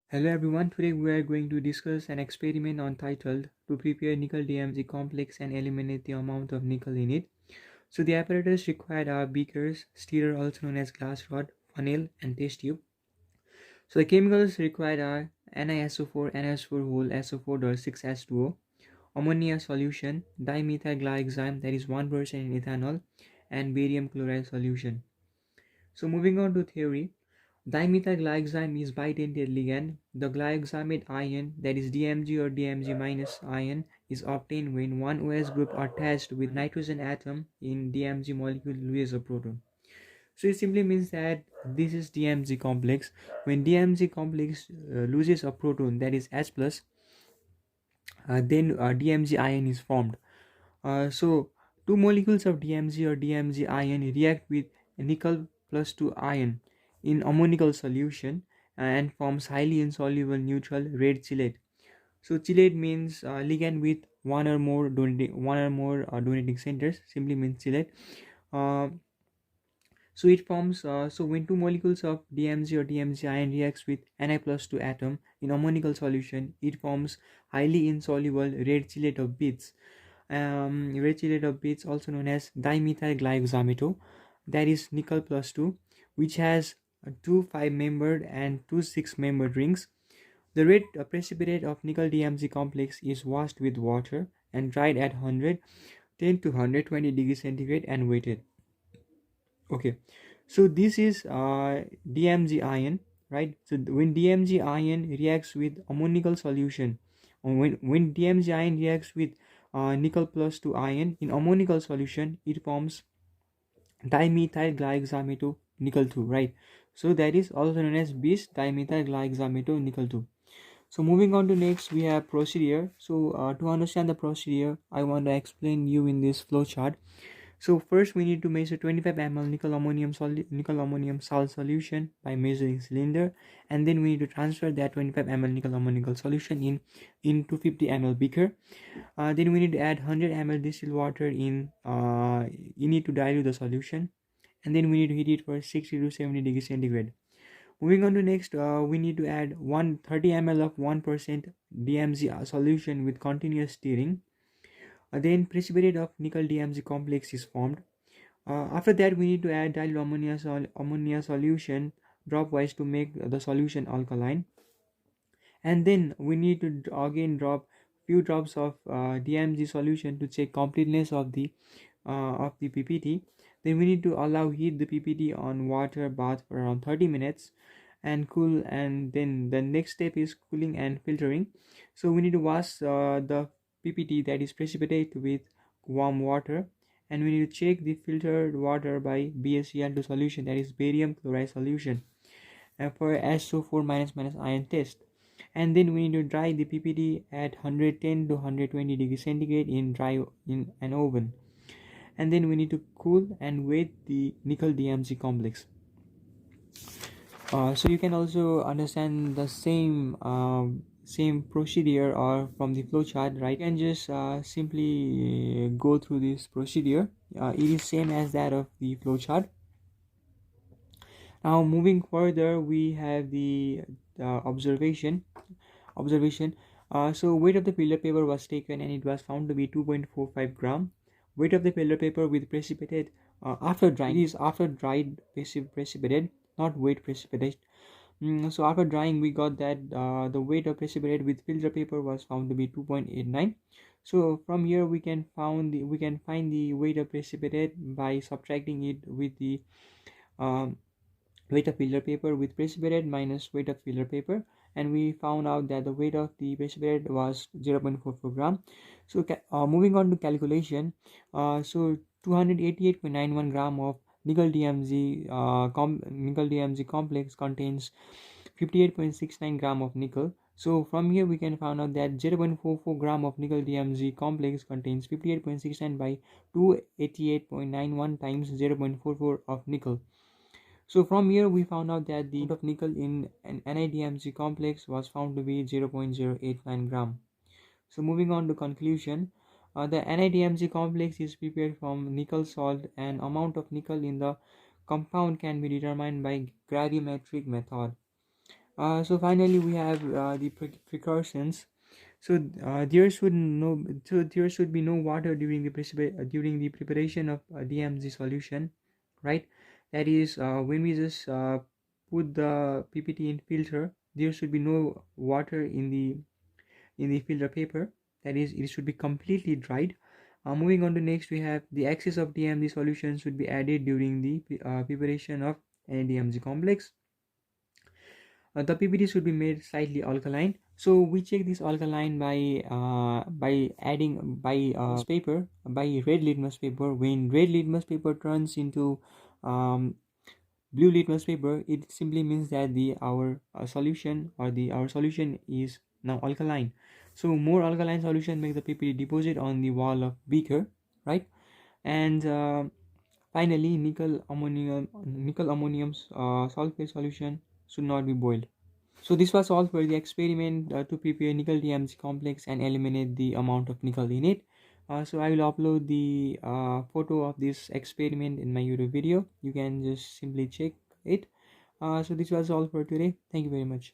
Hello everyone, today we are going to discuss an experiment on titled to prepare nickel DMG complex and eliminate the amount of nickel in it. So the apparatus required are beakers, stirrer also known as glass rod, funnel and test tube. So the chemicals required are NiSO4, NiSO4 whole, SO4.6H2O, ammonia solution, dimethyl that is 1% in ethanol, and barium chloride solution. So moving on to theory. Dimethylglycine is bidentate ligand. The glycosamate ion, that is Dmg or Dmg minus ion, is obtained when one OS group attached with nitrogen atom in Dmg molecule loses a proton. So it simply means that this is Dmg complex. When Dmg complex loses a proton, that is H plus, then Dmg ion is formed. So two molecules of Dmg or Dmg ion react with nickel plus 2 ion in ammonical solution and forms highly insoluble neutral red chelate. So chelate means ligand with one or more donating centers. Simply means chelate. Uh, so it forms. So when two molecules of Dmg or Dmg ion reacts with Ni plus 2 atom in ammonical solution, it forms highly insoluble red chelate of beads. Red chelate of beads, also known as dimethylglycosaminate, that is nickel plus 2, which has two 5-membered and two 6-membered rings. The red precipitate of nickel DMG complex is washed with water and dried at 110 to 120 degrees centigrade and weighted. Okay, so this is DMG ion, right? So when DMG ion reacts with ammonical solution, or when DMG ion reacts with nickel plus 2 ion in ammonical solution, it forms dimethylglycosamate nickel 2, right? So that is also known as bis dimethylglycosamate nickel 2. So moving on to next, we have procedure. So to understand the procedure, I want to explain you in this flow chart. So first we need to measure 25 ml nickel ammonium salt solution by measuring cylinder, and then we need to transfer that 25 ml nickel ammonium solution into 50 ml beaker. Then we need to add 100 ml distilled water in. You need to dilute the solution, and then we need to heat it for 60 to 70 degrees centigrade. Moving on to next, we need to add 130 ml of 1% DMG solution with continuous stirring. Then precipitate of nickel DMG complex is formed. After that, we need to add dilute ammonia solution dropwise to make the solution alkaline. And then we need to again drop few drops of DMG solution to check completeness of the PPT. Then we need to allow heat the PPT on water bath for around 30 minutes and cool, and then the next step is cooling and filtering. So we need to wash the PPT, that is precipitate, with warm water, and we need to check the filtered water by BaCl2 solution, that is barium chloride solution, for SO4 minus ion test. And then we need to dry the PPT at 110 to 120 degrees centigrade in an oven. And then we need to cool and weight the nickel DMG complex. So you can also understand the same procedure or from the flowchart, right? You can just simply go through this procedure. It is same as that of the flowchart. Now moving further, we have the observation. So weight of the filter paper was taken and it was found to be 2.45 gram. Weight of the filter paper with precipitate after drying, it is after dried precipitate, not wet precipitate. So after drying, we got that the weight of precipitate with filter paper was found to be 2.89. So from here we can find the weight of precipitate by subtracting it with the um, weight of filter paper with precipitate minus weight of filter paper, and we found out that the weight of the precipitate was 0.44 gram. So moving on to calculation, so 288.91 gram of nickel DMG complex contains 58.69 gram of nickel. So from here we can find out that 0.44 gram of nickel DMG complex contains 58.69 by 288.91 times 0.44 of nickel. So from here we found out that the amount of nickel in an Ni-Dmg complex was found to be 0.089 gram. So moving on to conclusion, the Ni-Dmg complex is prepared from nickel salt, and amount of nickel in the compound can be determined by gravimetric method. So finally we have the precautions. So there should be no water during the during the preparation of DMG solution, right? That is, when we just put the PPT in filter, there should be no water in the filter paper. That is, it should be completely dried. Moving on to next, we have the excess of DMG solution should be added during the preparation of NADMG complex. The PPT should be made slightly alkaline. So we check this alkaline by adding paper, by red litmus paper. When red litmus paper turns into um, blue litmus paper, it simply means that the our solution, or the our solution is now alkaline. So more alkaline solution make the PPT deposit on the wall of beaker, right? And finally, nickel ammonium sulfate solution should not be boiled. So this was all for the experiment to prepare nickel DMG complex and eliminate the amount of nickel in it. So I will upload the photo of this experiment in my YouTube video. You can just simply check it. So this was all for today. Thank you very much.